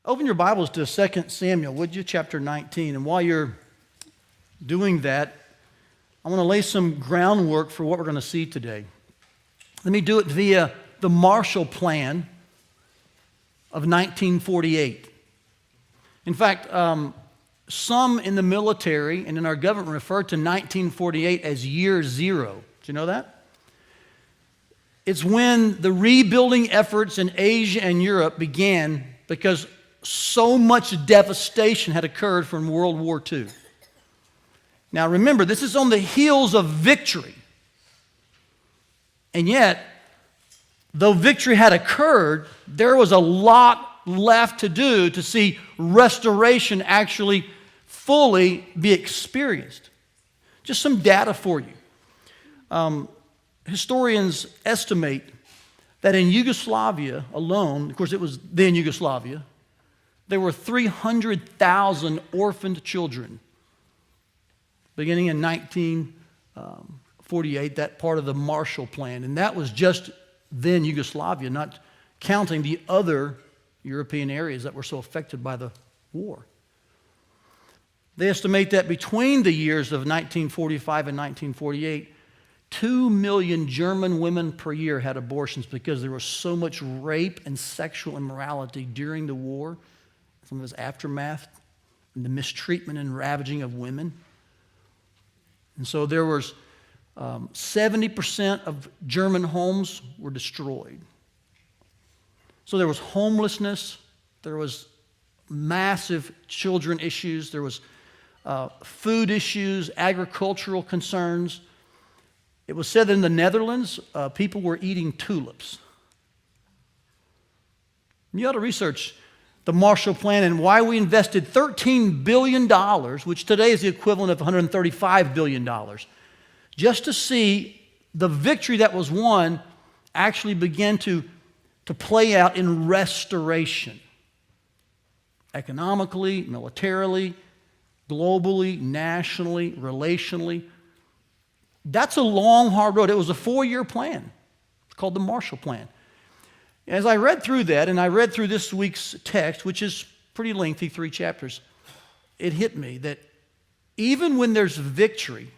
Open your Bibles to 2 Samuel, would you? Chapter 19. And while you're doing that, I want to lay some groundwork for what we're going to see today. Let me do it via the Marshall Plan of 1948. In fact, some in the military and in our government refer to 1948 as year zero. Do you know that? It's when the rebuilding efforts in Asia and Europe began because so much devastation had occurred from World War II. Now remember, this is on the heels of victory. And yet, though victory had occurred, there was a lot left to do to see restoration actually fully be experienced. Just some data for you. Historians estimate that in Yugoslavia alone, of course it was then Yugoslavia, there were 300,000 orphaned children beginning in 1948, that part of the Marshall Plan. And that was just then Yugoslavia, not counting the other European areas that were so affected by the war. They estimate that between the years of 1945 and 1948, 2 million German women per year had abortions because there was so much rape and sexual immorality during the war, some of its aftermath, and the mistreatment and ravaging of women. And so there was 70% of German homes were destroyed. So there was homelessness, there was massive children issues, there was food issues, agricultural concerns. It was said that in the Netherlands, people were eating tulips. You ought to research the Marshall Plan and why we invested $13 billion, which today is the equivalent of $135 billion, just to see the victory that was won actually begin to play out in restoration. Economically, militarily, globally, nationally, relationally. That's a long, hard road. It was a 4-year plan. It's called the Marshall Plan. As I read through that, and I read through this week's text, which is pretty lengthy, 3 chapters, it hit me that even when there's victory,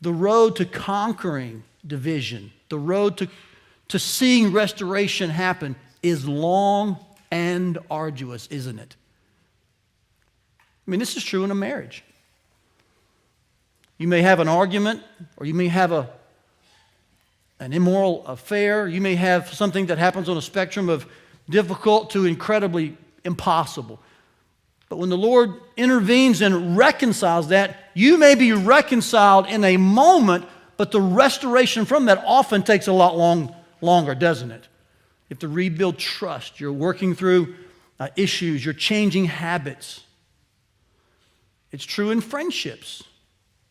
the road to conquering division, the road to seeing restoration happen is long and arduous, isn't it? I mean, this is true in a marriage. You may have an argument, or you may have an immoral affair. You may have something that happens on a spectrum of difficult to incredibly impossible. But when the Lord intervenes and reconciles that, you may be reconciled in a moment, but the restoration from that often takes a lot longer, doesn't it? You have to rebuild trust. You're working through issues. You're changing habits. It's true in friendships.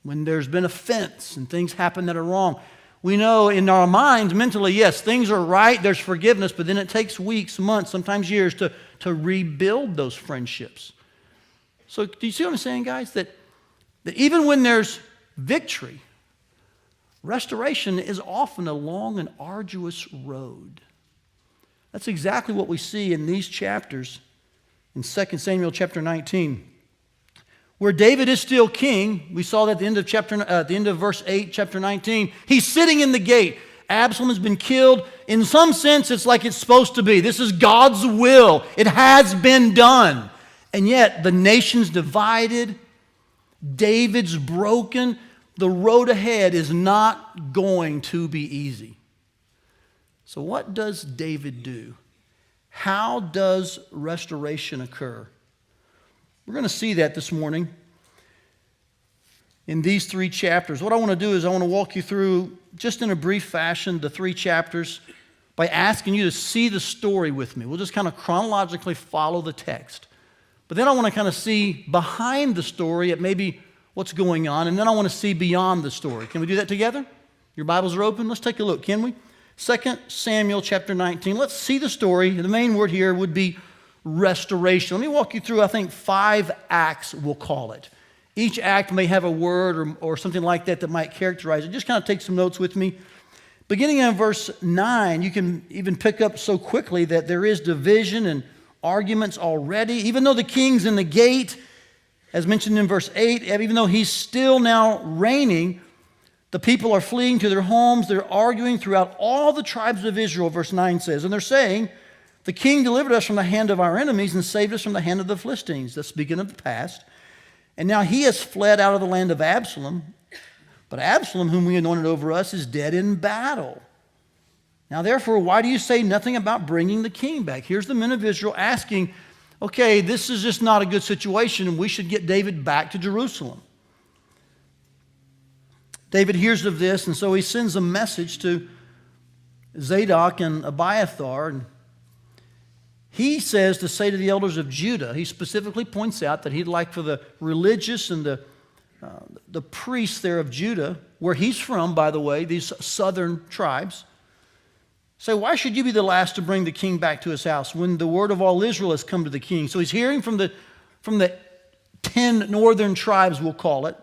When there's been offense and things happen that are wrong, we know in our minds, mentally, yes, things are right, there's forgiveness, but then it takes weeks, months, sometimes years to rebuild those friendships. So do you see what I'm saying, guys? That even when there's victory, restoration is often a long and arduous road. That's exactly what we see in these chapters in 2 Samuel chapter 19. Where David is still king, we saw that at the end of verse 8, chapter 19. He's sitting in the gate. Absalom has been killed. In some sense, it's like it's supposed to be. This is God's will. It has been done. And yet, the nation's divided. David's broken. The road ahead is not going to be easy. So what does David do? How does restoration occur? We're going to see that this morning in these 3 chapters. What I want to do is I want to walk you through, just in a brief fashion, the 3 chapters by asking you to see the story with me. We'll just kind of chronologically follow the text. But then I want to kind of see behind the story at maybe what's going on, and then I want to see beyond the story. Can we do that together? Your Bibles are open. Let's take a look, can we? 2 Samuel chapter 19. Let's see the story. The main word here would be restoration. Let me walk you through, I think, 5 acts, we'll call it. Each act may have a word or something like that might characterize it. Just kind of take some notes with me. Beginning in verse 9, you can even pick up so quickly that there is division and arguments already. Even though the king's in the gate, as mentioned in verse 8, even though he's still now reigning, the people are fleeing to their homes. They're arguing throughout all the tribes of Israel, verse 9 says. And they're saying, the king delivered us from the hand of our enemies and saved us from the hand of the Philistines. That's speaking of the past. And now he has fled out of the land of Absalom. But Absalom, whom we anointed over us, is dead in battle. Now, therefore, why do you say nothing about bringing the king back? Here's the men of Israel asking, okay, this is just not a good situation, and we should get David back to Jerusalem. David hears of this, and so he sends a message to Zadok and Abiathar. And he says to say to the elders of Judah, he specifically points out that he'd like for the religious and the priests there of Judah, where he's from, by the way, these southern tribes, say, why should you be the last to bring the king back to his house when the word of all Israel has come to the king? So he's hearing from the 10 northern tribes, we'll call it.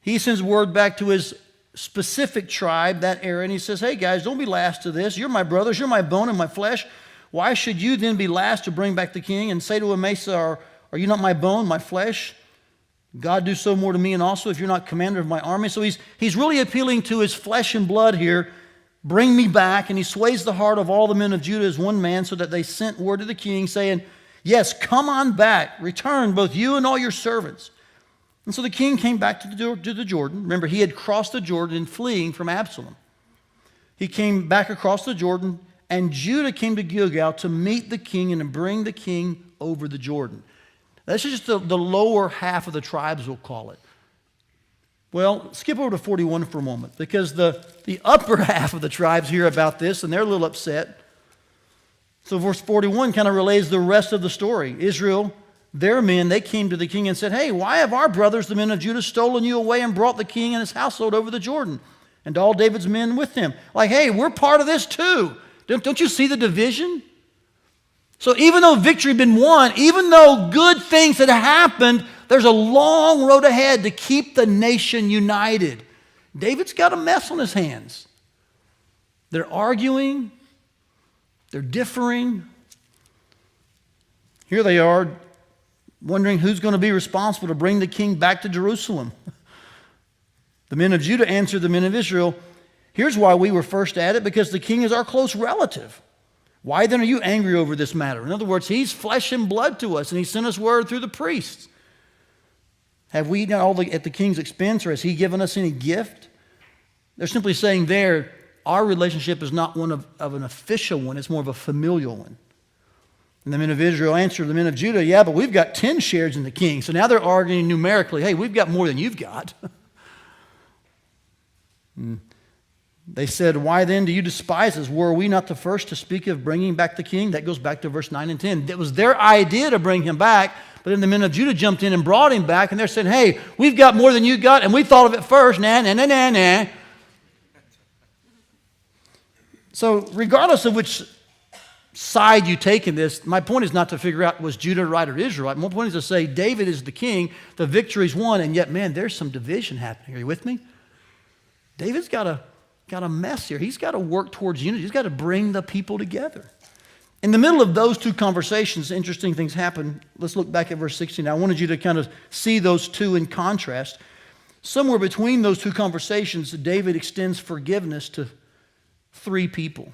He sends word back to his specific tribe, that area, and he says, hey guys, don't be last to this. You're my brothers, you're my bone and my flesh. Why should you then be last to bring back the king and say to Amasa, are you not my bone, my flesh? God do so more to me and also if you're not commander of my army. So he's really appealing to his flesh and blood here. Bring me back. And he sways the heart of all the men of Judah as one man so that they sent word to the king saying, yes, come on back. Return, both you and all your servants. And so the king came back to the Jordan. Remember, he had crossed the Jordan in fleeing from Absalom. He came back across the Jordan, and Judah came to Gilgal to meet the king and to bring the king over the Jordan. This is just the lower half of the tribes, we'll call it. Well, skip over to 41 for a moment, because the upper half of the tribes hear about this, and they're a little upset. So verse 41 kind of relays the rest of the story. Israel, their men, they came to the king and said, hey, why have our brothers, the men of Judah, stolen you away and brought the king and his household over the Jordan, and all David's men with him? Like, hey, we're part of this too. Don't you see the division? So even though victory had been won, even though good things had happened, there's a long road ahead to keep the nation united. David's got a mess on his hands. They're arguing. They're differing. Here they are, wondering who's going to be responsible to bring the king back to Jerusalem. The men of Judah answered the men of Israel, here's why we were first at it, because the king is our close relative. Why then are you angry over this matter? In other words, he's flesh and blood to us, and he sent us word through the priests. Have we done all at the king's expense, or has he given us any gift? They're simply saying there, our relationship is not one of an official one, it's more of a familial one. And the men of Israel answered the men of Judah, yeah, but we've got 10 shares in the king. So now they're arguing numerically, hey, we've got more than you've got. They said, why then do you despise us? Were we not the first to speak of bringing back the king? That goes back to verse 9 and 10. It was their idea to bring him back, but then the men of Judah jumped in and brought him back, and they're saying, hey, we've got more than you got, and we thought of it first. Nah. So regardless of which side you take in this, my point is not to figure out was Judah right or Israel right. My point is to say David is the king, the victory's won, and yet, man, there's some division happening. Are you with me? David's got a mess here. He's got to work towards unity. He's got to bring the people together. In the middle of those two conversations, interesting things happen. Let's look back at verse 16. I wanted you to kind of see those two in contrast. Somewhere between those two conversations, David extends forgiveness to 3 people.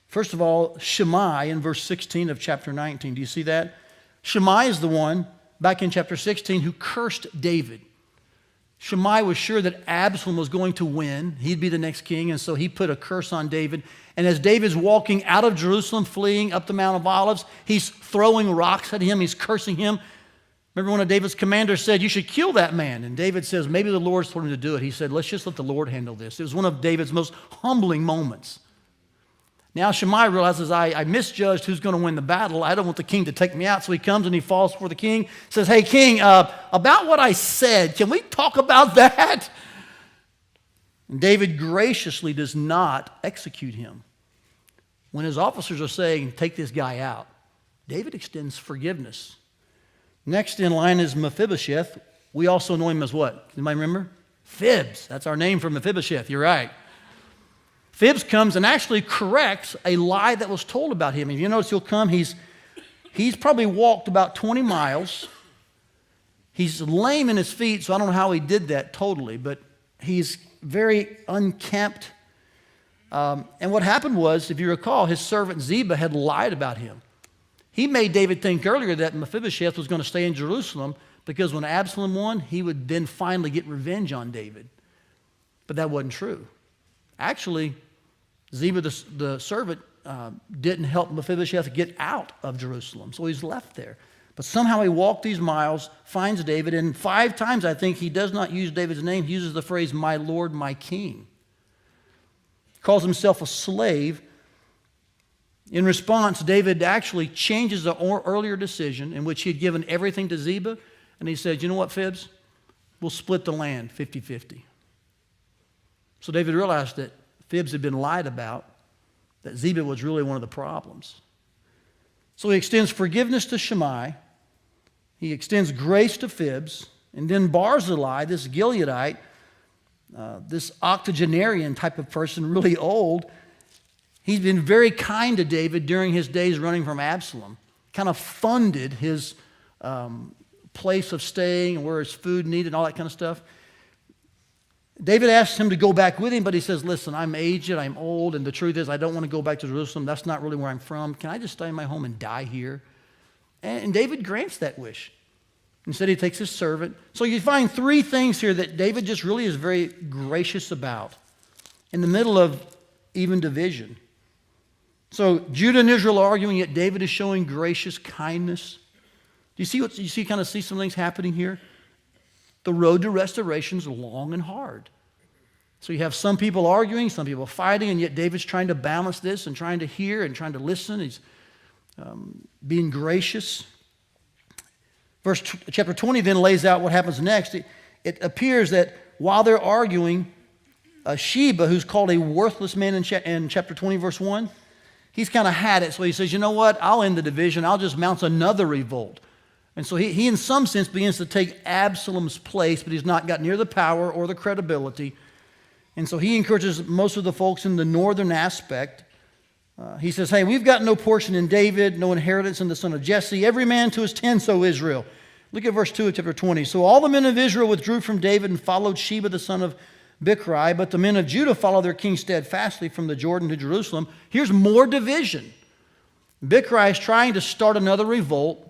First of all, Shimei in verse 16 of chapter 19. Do you see that? Shimei is the one, back in chapter 16, who cursed David. Shimei was sure that Absalom was going to win. He'd be the next king, and so he put a curse on David. And as David's walking out of Jerusalem, fleeing up the Mount of Olives, he's throwing rocks at him. He's cursing him. Remember one of David's commanders said, you should kill that man. And David says, maybe the Lord's told him to do it. He said, let's just let the Lord handle this. It was one of David's most humbling moments. Now Shimei realizes, I misjudged who's going to win the battle. I don't want the king to take me out. So he comes and he falls before the king, says, hey, king, about what I said, can we talk about that? And David graciously does not execute him. When his officers are saying, take this guy out, David extends forgiveness. Next in line is Mephibosheth. We also know him as what? Anybody remember? Fibs. That's our name for Mephibosheth. You're right. Phibbs comes and actually corrects a lie that was told about him. If you notice, he'll come, he's probably walked about 20 miles. He's lame in his feet, so I don't know how he did that totally, but he's very unkempt. And what happened was, if you recall, his servant Ziba had lied about him. He made David think earlier that Mephibosheth was going to stay in Jerusalem because when Absalom won, he would then finally get revenge on David. But that wasn't true. Actually, Ziba, the servant, didn't help Mephibosheth get out of Jerusalem, so he's left there. But somehow he walked these miles, finds David, and 5 times I think he does not use David's name. He uses the phrase, my Lord, my King. He calls himself a slave. In response, David actually changes the earlier decision in which he had given everything to Ziba, and he said, you know what, Phibbs? We'll split the land 50-50. So David realized that Phibbs had been lied about, that Ziba was really one of the problems. So he extends forgiveness to Shimei, he extends grace to Phibbs, and then Barzillai, this Gileadite, this octogenarian type of person, really old, he's been very kind to David during his days running from Absalom, kind of funded his place of staying and where his food needed and all that kind of stuff. David asks him to go back with him, but he says, listen, I'm aged, I'm old, and the truth is I don't want to go back to Jerusalem. That's not really where I'm from. Can I just stay in my home and die here? And David grants that wish. Instead, he takes his servant. So you find 3 things here that David just really is very gracious about in the middle of even division. So Judah and Israel are arguing, yet David is showing gracious kindness. Do you see kind of see some things happening here? The road to restoration is long and hard. So you have some people arguing, some people fighting, and yet David's trying to balance this and trying to hear and trying to listen. He's being gracious. Chapter 20 then lays out what happens next. It appears that while they're arguing, Sheba, who's called a worthless man in chapter 20, verse 1, he's kind of had it. So he says, you know what? I'll end the division. I'll just mount another revolt. And so he in some sense begins to take Absalom's place, but he's not got near the power or the credibility. And so he encourages most of the folks in the northern aspect. He says, hey, we've got no portion in David, no inheritance in the son of Jesse. Every man to his tent, so Israel. Look at verse 2 of chapter 20. So all the men of Israel withdrew from David and followed Sheba the son of Bichri, but the men of Judah followed their king steadfastly from the Jordan to Jerusalem. Here's more division. Bichri is trying to start another revolt.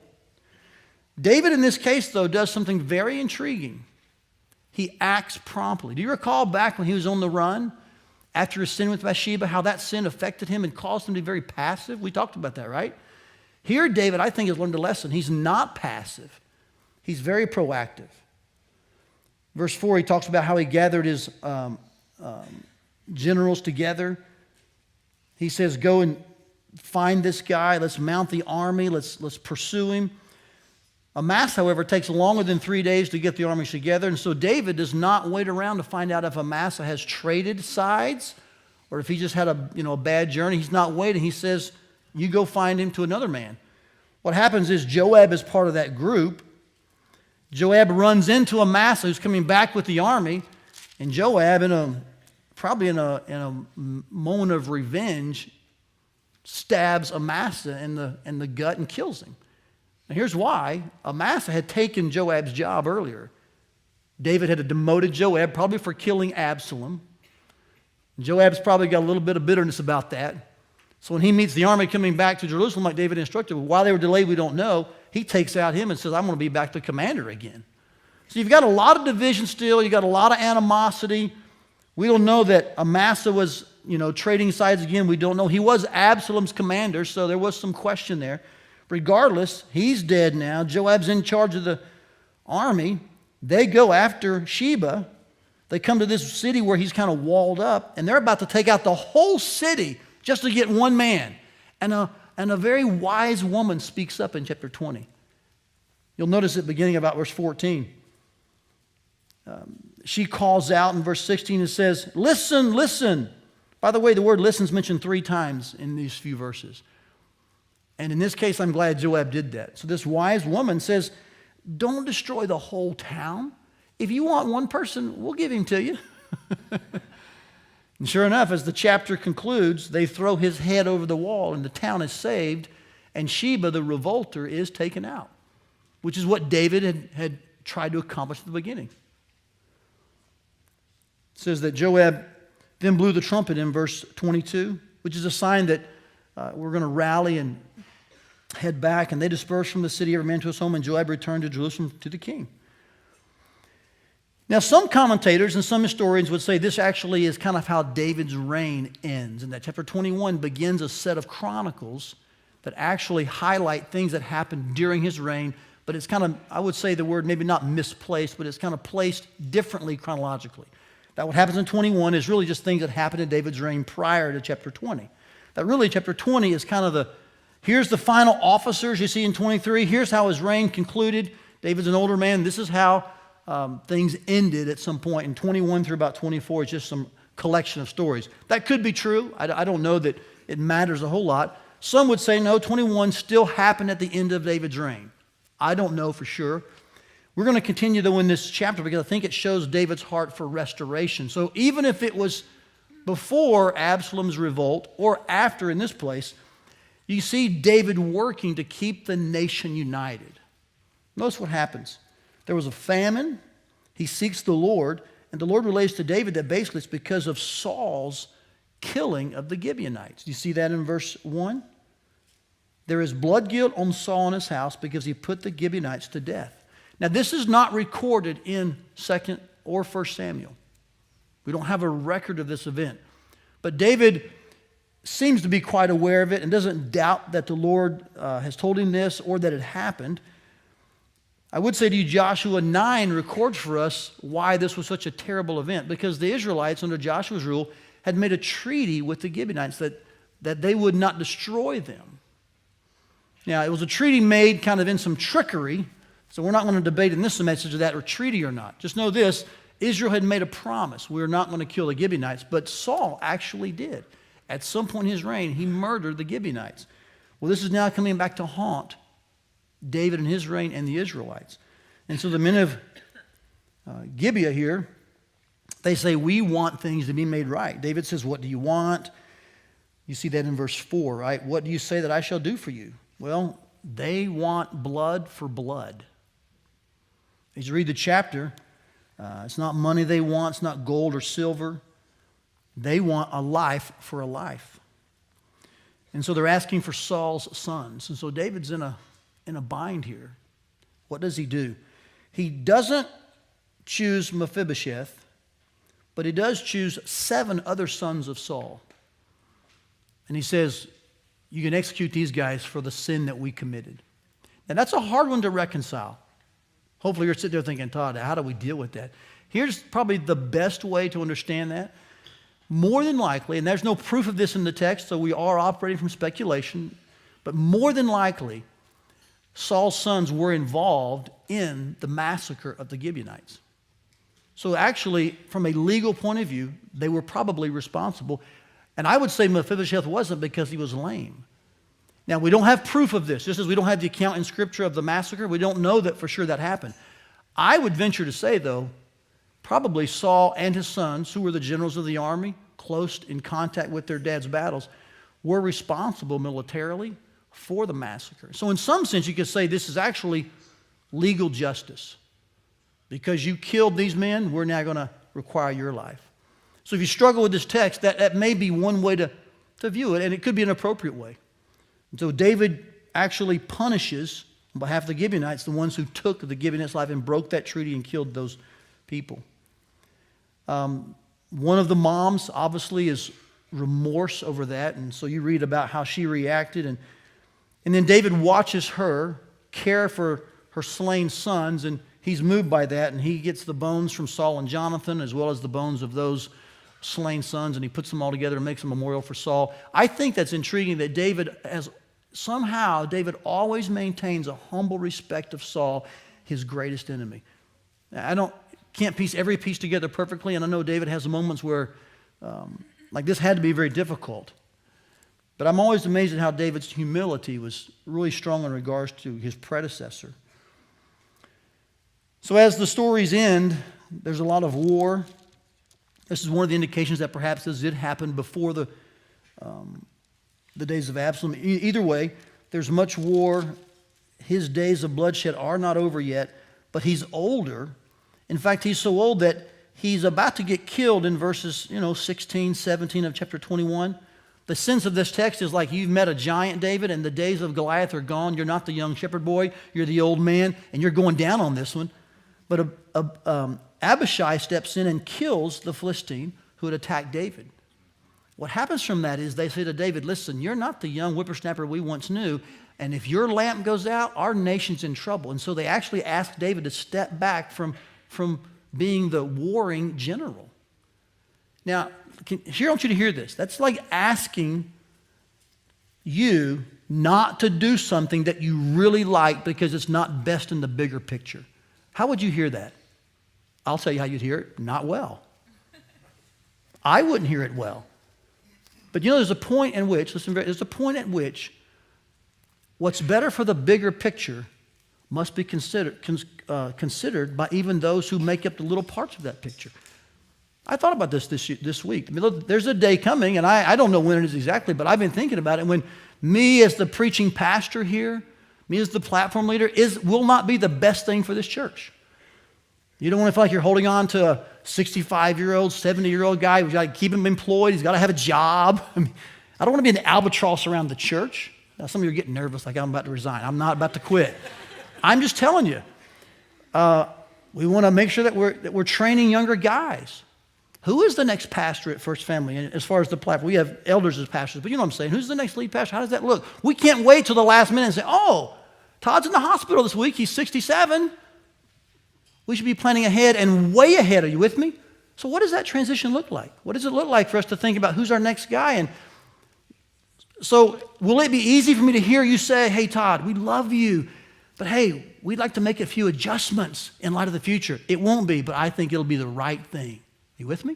David, in this case, though, does something very intriguing. He acts promptly. Do you recall back when he was on the run after his sin with Bathsheba, how that sin affected him and caused him to be very passive? We talked about that, right? Here, David, I think, has learned a lesson. He's not passive. He's very proactive. Verse 4, he talks about how he gathered his generals together. He says, go and find this guy. Let's mount the army. Let's pursue him. Amasa, however, takes longer than 3 days to get the armies together, and so David does not wait around to find out if Amasa has traded sides or if he just had a bad journey. He's not waiting. He says, you go find him to another man. What happens is Joab is part of that group. Joab runs into Amasa, who's coming back with the army, and Joab, probably in a moment of revenge, stabs Amasa in the gut and kills him. Now here's why. Amasa had taken Joab's job earlier. David had demoted Joab, probably for killing Absalom. Joab's probably got a little bit of bitterness about that. So when he meets the army coming back to Jerusalem like David instructed, why they were delayed we don't know, he takes out him and says, I'm going to be back to commander again. So you've got a lot of division still. You've got a lot of animosity. We don't know that Amasa was, trading sides again. We don't know. He was Absalom's commander, so there was some question there. Regardless, he's dead now. Joab's in charge of the army. They go after Sheba. They come to this city where he's kind of walled up, and they're about to take out the whole city just to get one man. And a very wise woman speaks up in chapter 20. You'll notice it beginning about verse 14. She calls out in verse 16 and says, listen, listen. By the way, the word listen is mentioned 3 times in these few verses. And in this case, I'm glad Joab did that. So this wise woman says, don't destroy the whole town. If you want one person, we'll give him to you. And sure enough, as the chapter concludes, they throw his head over the wall and the town is saved, and Sheba, the revolter, is taken out, which is what David had tried to accomplish at the beginning. It says that Joab then blew the trumpet in verse 22, which is a sign that we're going to rally and head back. And they dispersed from the city, every man to his home, and Joab returned to Jerusalem to the king. Now, some commentators and some historians would say this actually is kind of how David's reign ends, and that chapter 21 begins a set of chronicles that actually highlight things that happened during his reign, but it's kind of, I would say the word maybe not misplaced, but it's kind of placed differently chronologically. That what happens in 21 is really just things that happened in David's reign prior to chapter 20. That really chapter 20 is kind of here's the final officers you see in 23, here's how his reign concluded. David's an older man, this is how things ended at some point in 21 through about 24. It's just some collection of stories. That could be true. I don't know that it matters a whole lot. Some would say, no, 21 still happened at the end of David's reign. I don't know for sure. We're going to continue, though, in this chapter because I think it shows David's heart for restoration. So even if it was before Absalom's revolt or after in this place, you see David working to keep the nation united. Notice what happens. There was a famine. He seeks the Lord. And the Lord relates to David that basically it's because of Saul's killing of the Gibeonites. Do you see that in verse 1? There is blood guilt on Saul and his house because he put the Gibeonites to death. Now, this is not recorded in 2nd or 1st Samuel. We don't have a record of this event. But David seems to be quite aware of it and doesn't doubt that the Lord has told him this or that it happened. I would say to you, Joshua 9 records for us why this was such a terrible event, because the Israelites under Joshua's rule had made a treaty with the Gibeonites that they would not destroy them. Now, it was a treaty made kind of in some trickery, so we're not going to debate in this message of that or treaty or not. Just know this, Israel had made a promise. We're not going to kill the Gibeonites, but Saul actually did. At some point in his reign, he murdered the Gibeonites. Well, this is now coming back to haunt David and his reign and the Israelites. And so the men of Gibeah here, they say, we want things to be made right. David says, what do you want? You see that in verse 4, right? What do you say that I shall do for you? Well, they want blood for blood. As you read the chapter, it's not money they want, it's not gold or silver. They want a life for a life. And so they're asking for Saul's sons. And so David's in a bind here. What does he do? He doesn't choose Mephibosheth, but he does choose 7 other sons of Saul. And he says, you can execute these guys for the sin that we committed. Now that's a hard one to reconcile. Hopefully you're sitting there thinking, Todd, how do we deal with that? Here's probably the best way to understand that. More than likely, and there's no proof of this in the text, so we are operating from speculation, but more than likely, Saul's sons were involved in the massacre of the Gibeonites. So actually, from a legal point of view, they were probably responsible. And I would say Mephibosheth wasn't because he was lame. Now, we don't have proof of this. Just as we don't have the account in Scripture of the massacre, we don't know that for sure that happened. I would venture to say, though, probably Saul and his sons, who were the generals of the army, close in contact with their dad's battles, were responsible militarily for the massacre. So in some sense, you could say this is actually legal justice. Because you killed these men, we're now going to require your life. So if you struggle with this text, that may be one way to view it, and it could be an appropriate way. And so David actually punishes, on behalf of the Gibeonites, the ones who took the Gibeonites' life and broke that treaty and killed those people. One of the moms, obviously, is remorse over that, and so you read about how she reacted, and then David watches her care for her slain sons, and he's moved by that, and he gets the bones from Saul and Jonathan, as well as the bones of those slain sons, and he puts them all together and makes a memorial for Saul. I think that's intriguing that David always maintains a humble respect of Saul, his greatest enemy. I can't piece every piece together perfectly, and I know David has moments where like this had to be very difficult. But I'm always amazed at how David's humility was really strong in regards to his predecessor. So as the stories end, there's a lot of war. This is one of the indications that perhaps this did happen before the days of Absalom. Either way, there's much war. His days of bloodshed are not over yet, but he's older. In fact, he's so old that he's about to get killed in verses 16, 17 of chapter 21. The sense of this text is like you've met a giant, David, and the days of Goliath are gone. You're not the young shepherd boy. You're the old man, and you're going down on this one. But Abishai steps in and kills the Philistine who had attacked David. What happens from that is they say to David, listen, you're not the young whippersnapper we once knew, and if your lamp goes out, our nation's in trouble. And so they actually ask David to step back from being the warring general. Now, here I want you to hear this. That's like asking you not to do something that you really like because it's not best in the bigger picture. How would you hear that? I'll tell you how you'd hear it. Not well. I wouldn't hear it well. But there's a point in which, there's a point at which what's better for the bigger picture must be considered by even those who make up the little parts of that picture. I thought about this week. I mean, look, there's a day coming, and I don't know when it is exactly, but I've been thinking about it. When me as the preaching pastor here, me as the platform leader, will not be the best thing for this church. You don't want to feel like you're holding on to a 65-year-old, 70-year-old guy who's got to keep him employed. He's got to have a job. I don't want to be an albatross around the church. Now, some of you are getting nervous like I'm about to resign. I'm not about to quit. I'm just telling you. We want to make sure that we're training younger guys. Who is the next pastor at First Family? And as far as the platform, we have elders as pastors, but you know what I'm saying. Who's the next lead pastor? How does that look? We can't wait till the last minute and say, oh, Todd's in the hospital this week. He's 67. We should be planning ahead and way ahead. Are you with me? So what does that transition look like? What does it look like for us to think about who's our next guy? And so will it be easy for me to hear you say, hey, Todd, we love you, but hey, we'd like to make a few adjustments in light of the future. It won't be, but I think it'll be the right thing. You with me?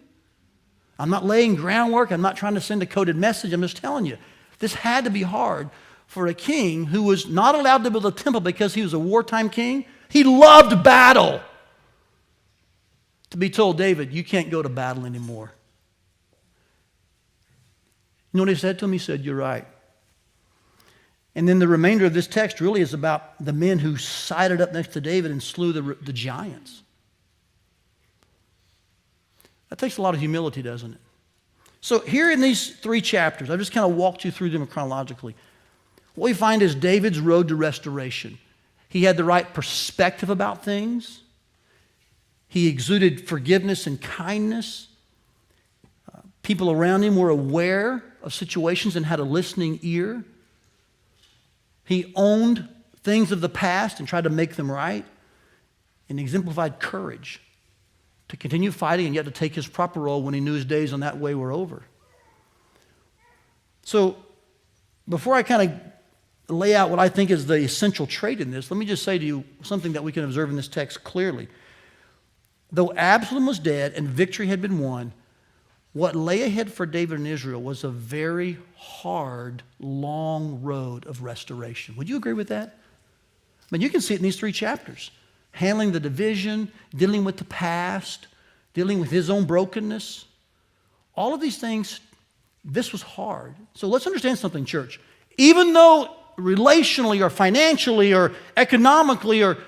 I'm not laying groundwork. I'm not trying to send a coded message. I'm just telling you. This had to be hard for a king who was not allowed to build a temple because he was a wartime king. He loved battle. To be told, David, you can't go to battle anymore. You know what he said to him? He said, you're right. And then the remainder of this text really is about the men who sided up next to David and slew the giants. That takes a lot of humility, doesn't it? So here in these 3 chapters, I've just kind of walked you through them chronologically. What we find is David's road to restoration. He had the right perspective about things. He exuded forgiveness and kindness. People around him were aware of situations and had a listening ear. He owned things of the past and tried to make them right, and exemplified courage to continue fighting and yet to take his proper role when he knew his days on that way were over. So before I kind of lay out what I think is the essential trait in this, let me just say to you something that we can observe in this text clearly. Though Absalom was dead and victory had been won, what lay ahead for David and Israel was a very hard, long road of restoration. Would you agree with that? I mean, you can see it in these 3 chapters. Handling the division, dealing with the past, dealing with his own brokenness. All of these things, this was hard. So let's understand something, church. Even though relationally or financially or economically or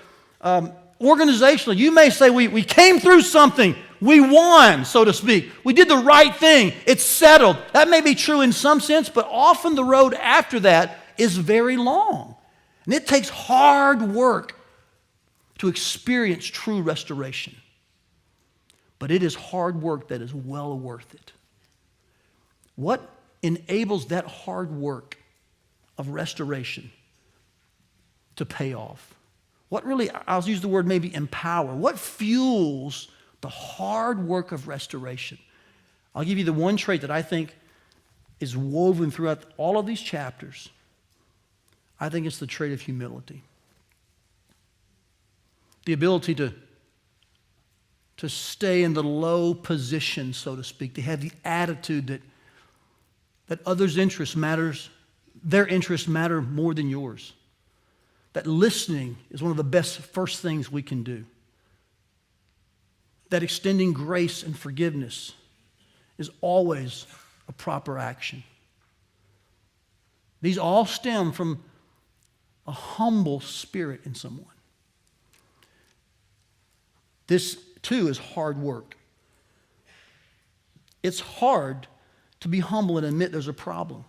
organizationally, you may say we came through something. We won, so to speak. We did the right thing. It's settled. That may be true in some sense, but often the road after that is very long. And it takes hard work to experience true restoration. But it is hard work that is well worth it. What enables that hard work of restoration to pay off? What really, I'll use the word maybe empower. What fuels the hard work of restoration? I'll give you the one trait that I think is woven throughout all of these chapters. I think it's the trait of humility. The ability to stay in the low position, so to speak, to have the attitude that others' interests matters, their interests matter more than yours. That listening is one of the best first things we can do. That extending grace and forgiveness is always a proper action. These all stem from a humble spirit in someone. This, too, is hard work. It's hard to be humble and admit there's a problem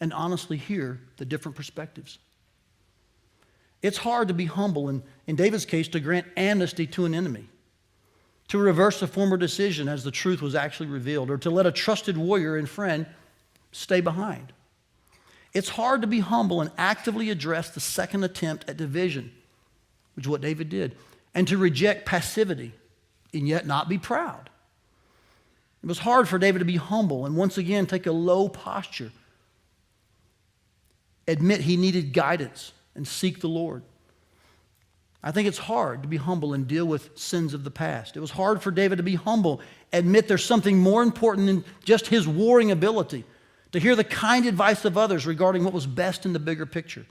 and honestly hear the different perspectives. It's hard to be humble, and in David's case, to grant amnesty to an enemy, to reverse a former decision as the truth was actually revealed, or to let a trusted warrior and friend stay behind. It's hard to be humble and actively address the second attempt at division, which is what David did, and to reject passivity and yet not be proud. It was hard for David to be humble and once again take a low posture, admit he needed guidance, and seek the Lord. I think it's hard to be humble and deal with sins of the past. It was hard for David to be humble, admit there's something more important than just his warring ability, to hear the kind advice of others regarding what was best in the bigger picture.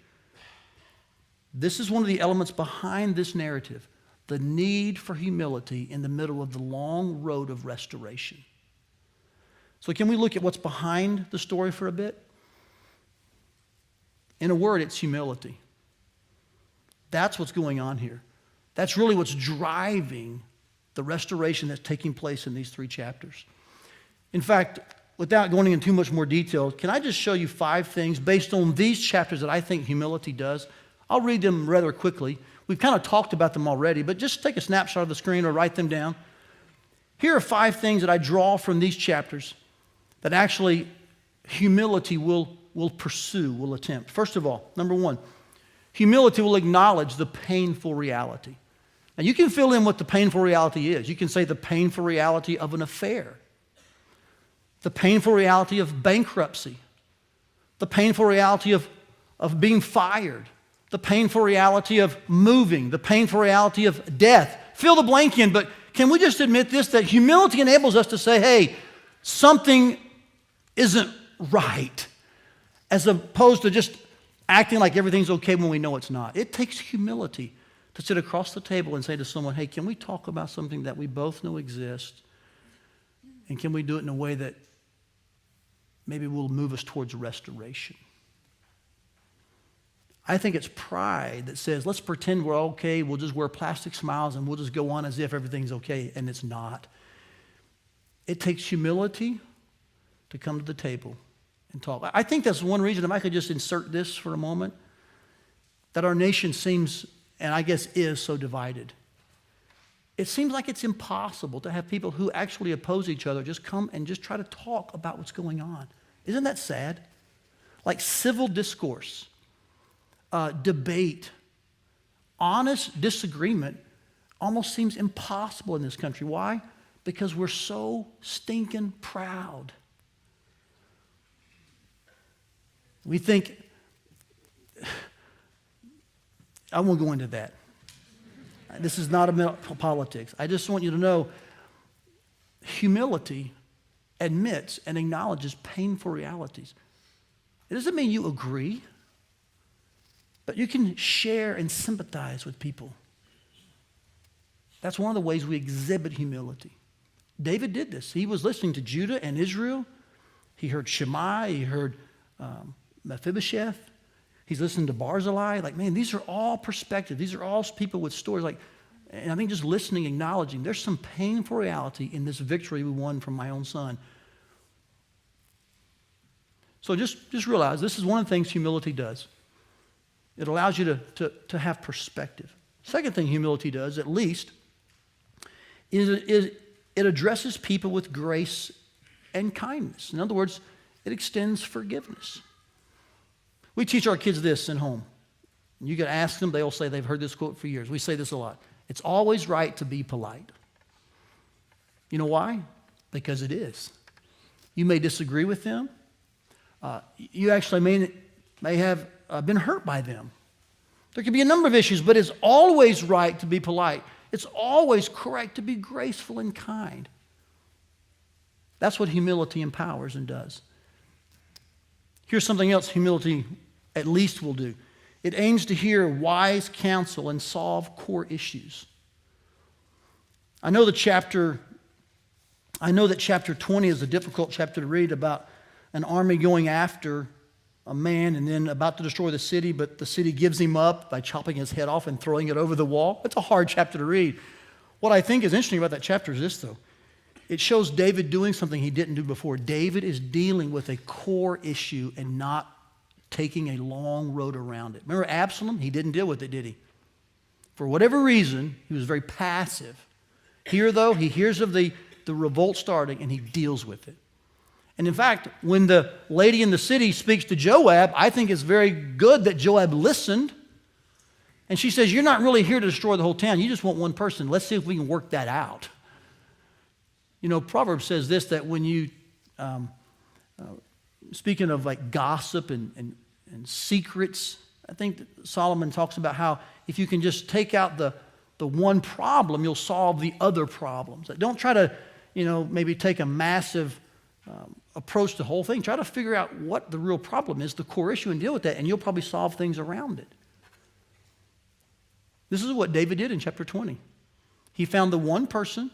This is one of the elements behind this narrative, the need for humility in the middle of the long road of restoration. So can we look at what's behind the story for a bit? In a word, it's humility. That's what's going on here. That's really what's driving the restoration that's taking place in these 3 chapters. In fact, without going into too much more detail, can I just show you 5 things based on these chapters that I think humility does? I'll read them rather quickly. We've kind of talked about them already, but just take a snapshot of the screen or write them down. Here are 5 things that I draw from these chapters that actually humility will pursue, will attempt. First of all, number 1, humility will acknowledge the painful reality. Now, you can fill in what the painful reality is. You can say the painful reality of an affair, the painful reality of bankruptcy, the painful reality of being fired, the painful reality of moving, the painful reality of death. Fill the blank in, but can we just admit this, that humility enables us to say, hey, something isn't right, as opposed to just acting like everything's okay when we know it's not. It takes humility to sit across the table and say to someone, hey, can we talk about something that we both know exists? And can we do it in a way that maybe will move us towards restoration? I think it's pride that says, let's pretend we're okay, we'll just wear plastic smiles and we'll just go on as if everything's okay, and it's not. It takes humility to come to the table and talk. I think that's one reason, if I could just insert this for a moment, that our nation seems, and I guess is, so divided. It seems like it's impossible to have people who actually oppose each other just come and just try to talk about what's going on. Isn't that sad? Like civil discourse, debate, honest disagreement almost seems impossible in this country. Why? Because we're so stinking proud. We think, I won't go into that. This is not about politics. I just want you to know humility admits and acknowledges painful realities. It doesn't mean you agree, but you can share and sympathize with people. That's one of the ways we exhibit humility. David did this. He was listening to Judah and Israel. He heard Shammai. He heard Mephibosheth. He's listening to Barzillai. Like, man, these are all perspectives. These are all people with stories. Like, and I think just listening, acknowledging there's some painful reality in this victory we won from my own son. So just realize this is one of the things humility does. It allows you to have perspective. Second thing humility does, at least, is it addresses people with grace and kindness. In other words, it extends forgiveness. We teach our kids this at home. You can ask them, they'll say they've heard this quote for years. We say this a lot. It's always right to be polite. You know why? Because it is. You may disagree with them. You actually may have been hurt by them. There could be a number of issues, but it's always right to be polite. It's always correct to be graceful and kind. That's what humility empowers and does. Here's something else humility at least will do. It aims to hear wise counsel and solve core issues. I know the chapter I know that chapter 20 is a difficult chapter to read, about an army going after a man and then about to destroy the city, but the city gives him up by chopping his head off and throwing it over the wall. It's a hard chapter to read. What I think is interesting about that chapter is this, though. It shows David doing something he didn't do before. David is dealing with a core issue and not taking a long road around it. Remember Absalom? He didn't deal with it, did he? For whatever reason, he was very passive. Here, though, he hears of the revolt starting and he deals with it. And in fact, when the lady in the city speaks to Joab, I think it's very good that Joab listened. And she says, you're not really here to destroy the whole town. You just want one person. Let's see if we can work that out. You know, Proverbs says this, that when you, speaking of like gossip and secrets, I think that Solomon talks about how if you can just take out the one problem, you'll solve the other problems. Don't try to, maybe take a massive approach to the whole thing. Try to figure out what the real problem is, the core issue, and deal with that, and you'll probably solve things around it. This is what David did in chapter 20. He found the one person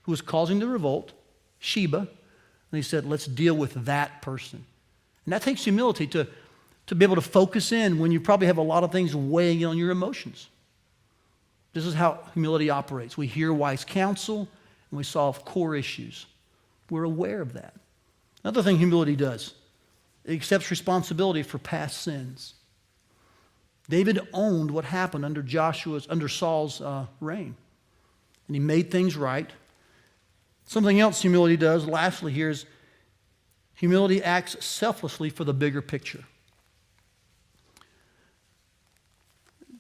who was causing the revolt, Sheba, and he said, let's deal with that person. And that takes humility to be able to focus in when you probably have a lot of things weighing on your emotions. This is how humility operates. We hear wise counsel and we solve core issues. We're aware of that. Another thing humility does, it accepts responsibility for past sins. David owned what happened under Saul's reign, and he made things right. Something else humility does, lastly here, is humility acts selflessly for the bigger picture.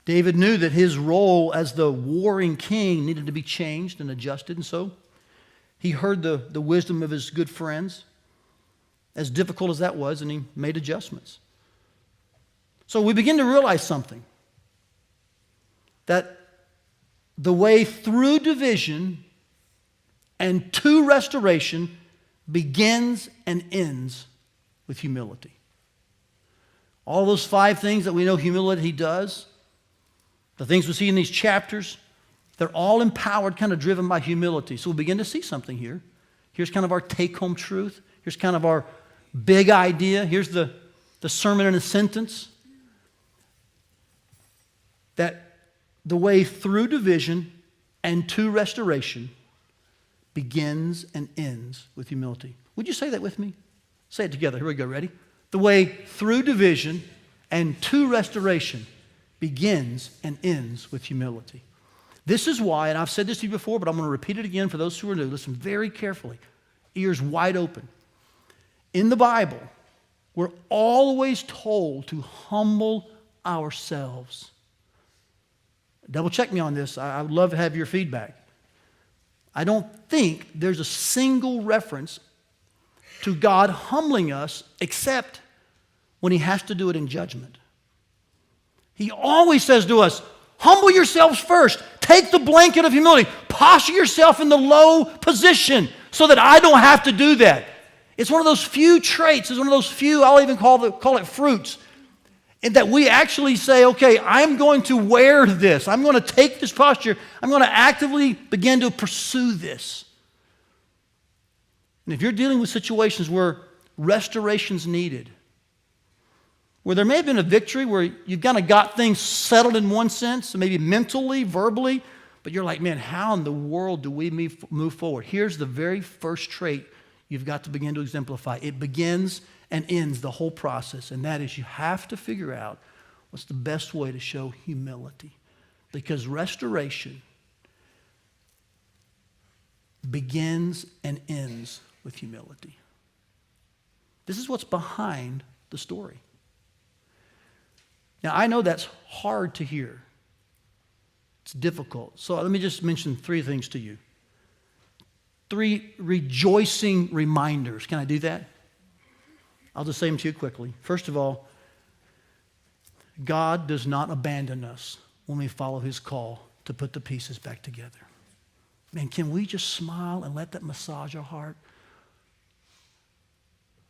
David knew that his role as the warring king needed to be changed and adjusted, and so he heard the wisdom of his good friends, as difficult as that was, and he made adjustments. So we begin to realize something, that the way through division and to restoration begins and ends with humility. All those 5 things that we know humility does, the things we see in these chapters, they're all empowered, kind of driven by humility. So we begin to see something here. Here's kind of our take-home truth. Here's kind of our big idea. Here's the sermon in a sentence. That the way through division and to restoration begins and ends with humility. Would you say that with me? Say it together. Here we go. Ready? The way through division and to restoration begins and ends with humility. This is why, and I've said this to you before, but I'm going to repeat it again for those who are new. Listen very carefully, ears wide open. In the Bible, we're always told to humble ourselves. Double check me on this. I would love to have your feedback. I don't think there's a single reference to God humbling us except when he has to do it in judgment. He always says to us, humble yourselves first. Take the blanket of humility. Posture yourself in the low position so that I don't have to do that. It's one of those few traits. It's one of those few, I'll even call it fruits, and that we actually say, okay, I'm going to wear this. I'm going to take this posture. I'm going to actively begin to pursue this. And if you're dealing with situations where restoration's needed, where there may have been a victory, where you've kind of got things settled in one sense, maybe mentally, verbally, but you're like, man, how in the world do we move forward? Here's the very first trait you've got to begin to exemplify. It begins and ends the whole process, and that is you have to figure out what's the best way to show humility. Because restoration begins and ends with humility. This is what's behind the story. Now, I know that's hard to hear. It's difficult. So let me just mention 3 things to you. 3 rejoicing reminders. Can I do that? I'll just say them to you quickly. First of all, God does not abandon us when we follow his call to put the pieces back together. Man, can we just smile and let that massage our heart?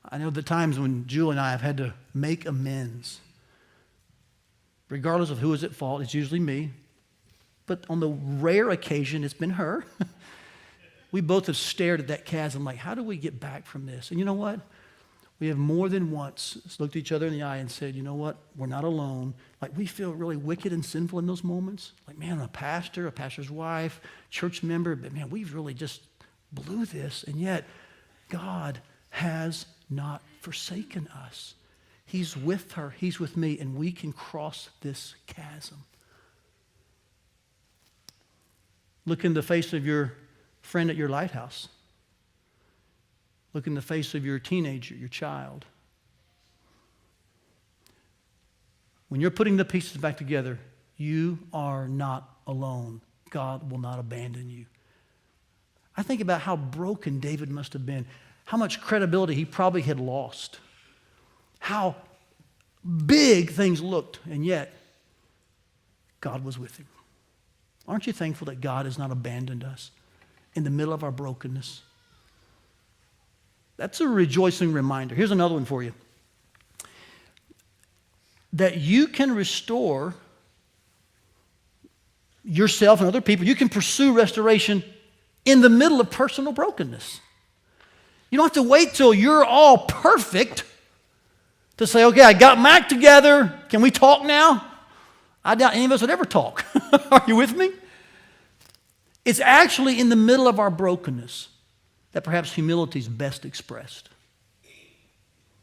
I know the times when Julie and I have had to make amends. Regardless of who is at fault, it's usually me. But on the rare occasion, it's been her. we both have stared at that chasm like, how do we get back from this? And you know what? We have more than once looked each other in the eye and said, you know what? We're not alone. Like, we feel really wicked and sinful in those moments. Like, man, a pastor's wife, church member, but man, we've really just blew this. And yet, God has not forsaken us. He's with her. He's with me. And we can cross this chasm. Look in the face of your friend at your lighthouse. Look in the face of your teenager, your child. When you're putting the pieces back together, you are not alone. God will not abandon you. I think about how broken David must have been, how much credibility he probably had lost, how big things looked, and yet God was with him. Aren't you thankful that God has not abandoned us in the middle of our brokenness? That's a rejoicing reminder. Here's another one for you. That you can restore yourself and other people. You can pursue restoration in the middle of personal brokenness. You don't have to wait till you're all perfect to say, okay, I got my act together. Can we talk now? I doubt any of us would ever talk. Are you with me? It's actually in the middle of our brokenness that perhaps humility is best expressed.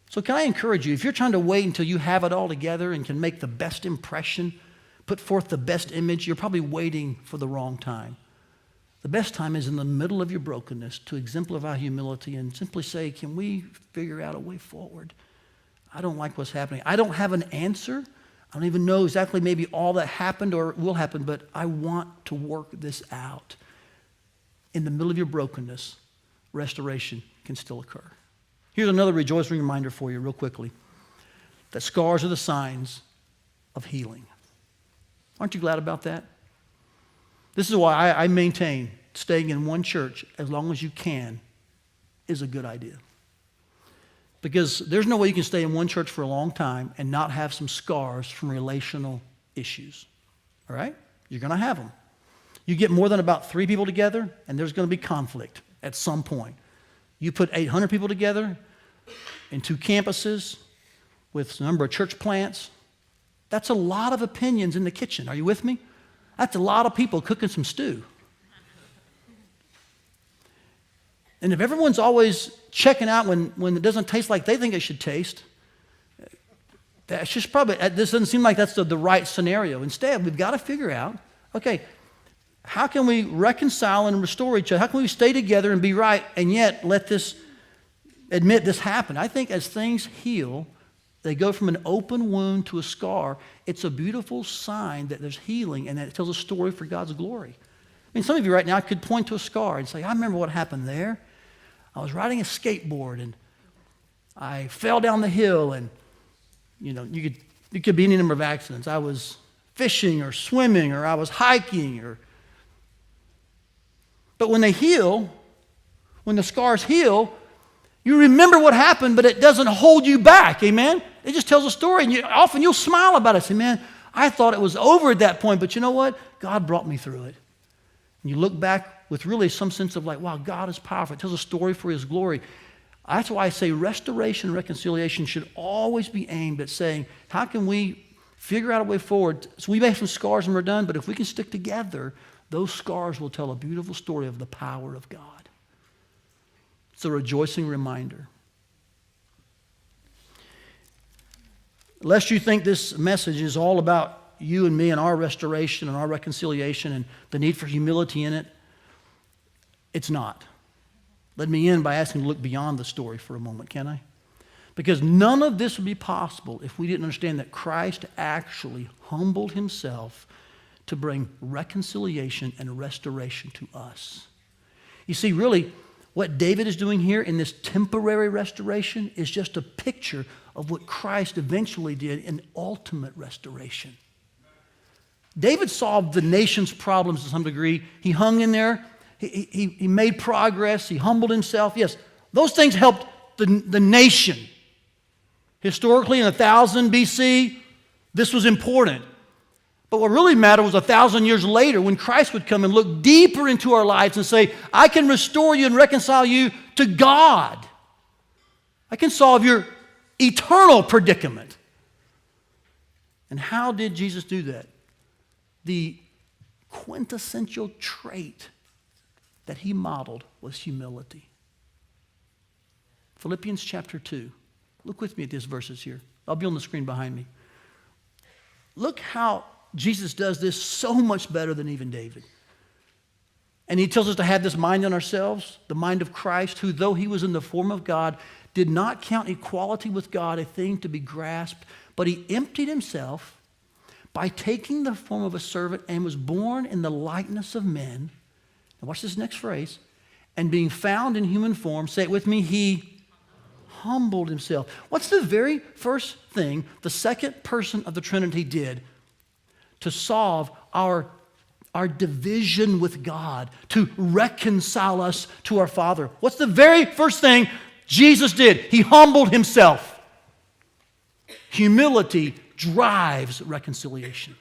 So can I encourage you, if you're trying to wait until you have it all together and can make the best impression, put forth the best image, you're probably waiting for the wrong time. The best time is in the middle of your brokenness to exemplify humility and simply say, can we figure out a way forward? I don't like what's happening. I don't have an answer. I don't even know exactly maybe all that happened or will happen, but I want to work this out. In the middle of your brokenness, restoration can still occur. Here's another rejoicing reminder for you real quickly, that scars are the signs of healing. Aren't you glad about that? This is why I maintain staying in one church as long as you can is a good idea. Because there's no way you can stay in one church for a long time and not have some scars from relational issues. All right? You're going to have them. You get more than about 3 people together, and there's going to be conflict at some point. You put 800 people together in 2 campuses with a number of church plants. That's a lot of opinions in the kitchen. Are you with me? That's a lot of people cooking some stew. And if everyone's always checking out when it doesn't taste like they think it should taste, that's just probably, this doesn't seem like that's the right scenario. Instead, we've got to figure out, okay, how can we reconcile and restore each other? How can we stay together and be right and yet admit this happened? I think as things heal, they go from an open wound to a scar. It's a beautiful sign that there's healing and that it tells a story for God's glory. I mean, some of you right now could point to a scar and say, I remember what happened there. I was riding a skateboard and I fell down the hill and, it could be any number of accidents. I was fishing or swimming or I was hiking But when they heal, when the scars heal, you remember what happened, but it doesn't hold you back, amen? It just tells a story, and often you'll smile about it. Say, man, I thought it was over at that point, but you know what? God brought me through it. And you look back with really some sense of like, wow, God is powerful. It tells a story for His glory. That's why I say restoration and reconciliation should always be aimed at saying, how can we figure out a way forward? So we may have some scars and we're done, but if we can stick together, those scars will tell a beautiful story of the power of God. It's a rejoicing reminder. Lest you think this message is all about you and me and our restoration and our reconciliation and the need for humility in it, it's not. Let me end by asking you to look beyond the story for a moment, can I? Because none of this would be possible if we didn't understand that Christ actually humbled Himself to bring reconciliation and restoration to us. You see, really, what David is doing here in this temporary restoration is just a picture of what Christ eventually did in ultimate restoration. David solved the nation's problems to some degree. He hung in there. He made progress. He humbled himself. Yes, those things helped the nation. Historically, in 1000 BC, this was important. But what really mattered was 1,000 years later when Christ would come and look deeper into our lives and say, I can restore you and reconcile you to God. I can solve your eternal predicament. And how did Jesus do that? The quintessential trait that he modeled was humility. Philippians chapter 2. Look with me at these verses here. I'll be on the screen behind me. Look how Jesus does this so much better than even David. And he tells us to have this mind in ourselves, the mind of Christ, who though he was in the form of God, did not count equality with God a thing to be grasped, but he emptied himself by taking the form of a servant and was born in the likeness of men. Now watch this next phrase. And being found in human form, say it with me, he humbled himself. What's the very first thing the second person of the Trinity did to solve our division with God, to reconcile us to our Father? What's the very first thing Jesus did? He humbled himself. Humility drives reconciliation.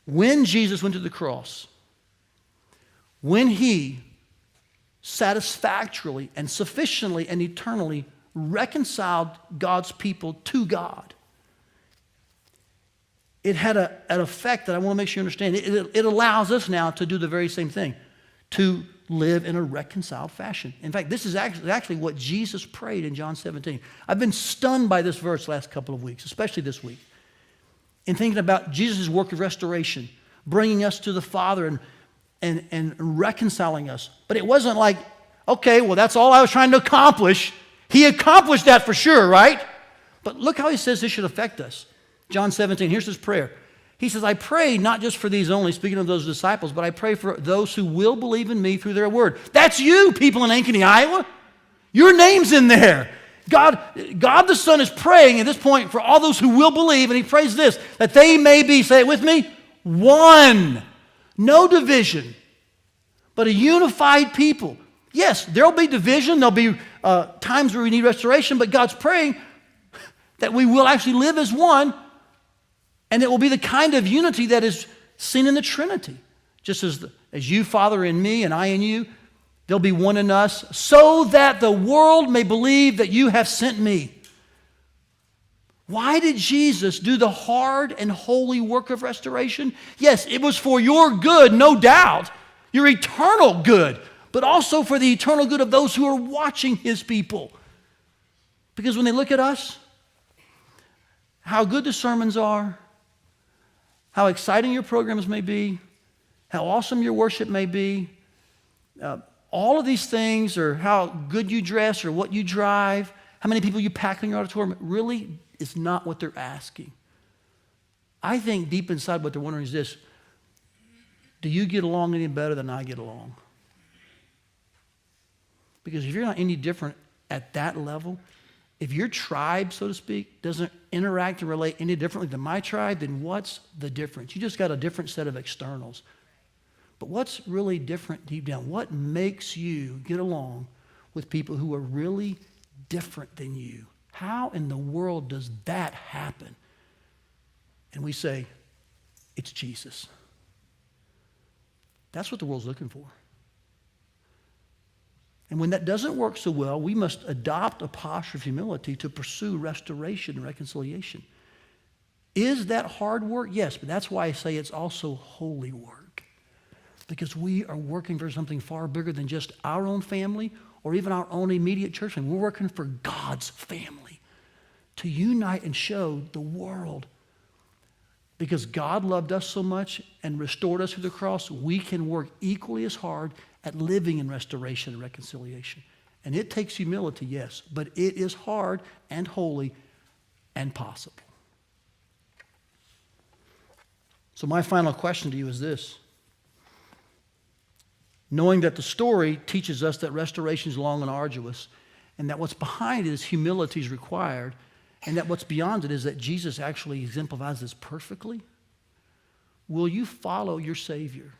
When Jesus went to the cross, when he satisfactorily and sufficiently and eternally reconciled God's people to God, it had an effect that I want to make sure you understand. It allows us now to do the very same thing, to live in a reconciled fashion. In fact, this is actually what Jesus prayed in John 17. I've been stunned by this verse the last couple of weeks, especially this week, in thinking about Jesus' work of restoration, bringing us to the Father and reconciling us. But it wasn't like, okay, well, that's all I was trying to accomplish. He accomplished that for sure, right? But look how he says this should affect us. John 17, here's his prayer. He says, I pray not just for these only, speaking of those disciples, but I pray for those who will believe in me through their word. That's you, people in Ankeny, Iowa. Your name's in there. God the Son is praying at this point for all those who will believe, and he prays this, that they may be, say it with me, one. No division, but a unified people. Yes, there'll be division. There'll be times where we need restoration, but God's praying that we will actually live as one, and it will be the kind of unity that is seen in the Trinity. Just as you, Father, in me, and I in you, there'll be one in us, so that the world may believe that you have sent me. Why did Jesus do the hard and holy work of restoration? Yes, it was for your good, no doubt, your eternal good, but also for the eternal good of those who are watching his people. Because when they look at us, how good the sermons are, how exciting your programs may be, how awesome your worship may be, all of these things, or how good you dress, or what you drive, how many people you pack in your auditorium, really is not what they're asking. I think deep inside what they're wondering is this: do you get along any better than I get along? Because if you're not any different at that level, if your tribe, so to speak, doesn't interact and relate any differently than my tribe, then what's the difference? You just got a different set of externals. But what's really different deep down? What makes you get along with people who are really different than you? How in the world does that happen? And we say, it's Jesus. That's what the world's looking for. And when that doesn't work so well, we must adopt a posture of humility to pursue restoration and reconciliation. Is that hard work? Yes, but that's why I say it's also holy work. Because we are working for something far bigger than just our own family or even our own immediate church family. We're working for God's family to unite and show the world. Because God loved us so much and restored us through the cross, we can work equally as hard at living in restoration and reconciliation. And it takes humility, yes, but it is hard and holy and possible. So my final question to you is this: knowing that the story teaches us that restoration is long and arduous, and that what's behind it is humility is required, and that what's beyond it is that Jesus actually exemplifies this perfectly, will you follow your Savior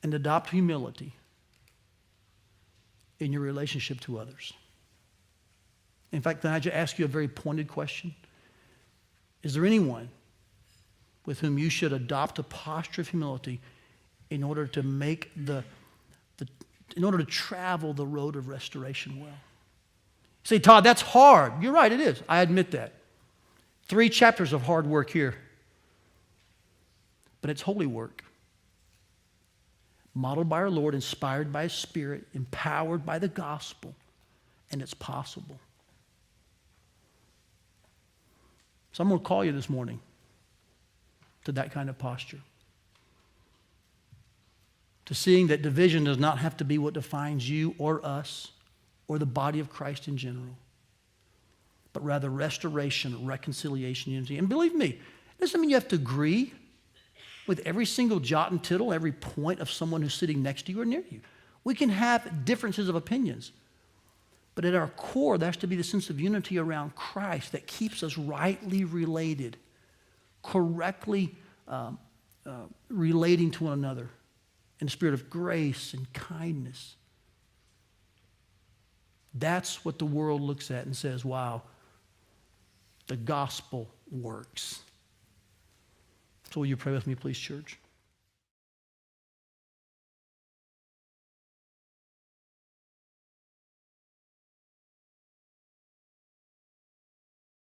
and adopt humility in your relationship to others? In fact, can I just ask you a very pointed question? Is there anyone with whom you should adopt a posture of humility in order to make in order to travel the road of restoration well? You say, Todd, that's hard. You're right, it is. I admit that. 3 chapters of hard work here. But it's holy work. Modeled by our Lord, inspired by His Spirit, empowered by the gospel, and it's possible. So I'm going to call you this morning to that kind of posture. To seeing that division does not have to be what defines you or us or the body of Christ in general, but rather restoration, reconciliation, unity. And believe me, it doesn't mean you have to agree with every single jot and tittle, every point of someone who's sitting next to you or near you. We can have differences of opinions. But at our core, there has to be the sense of unity around Christ that keeps us rightly related, correctly relating to one another in a spirit of grace and kindness. That's what the world looks at and says, wow, the gospel works. So will you pray with me, please, church?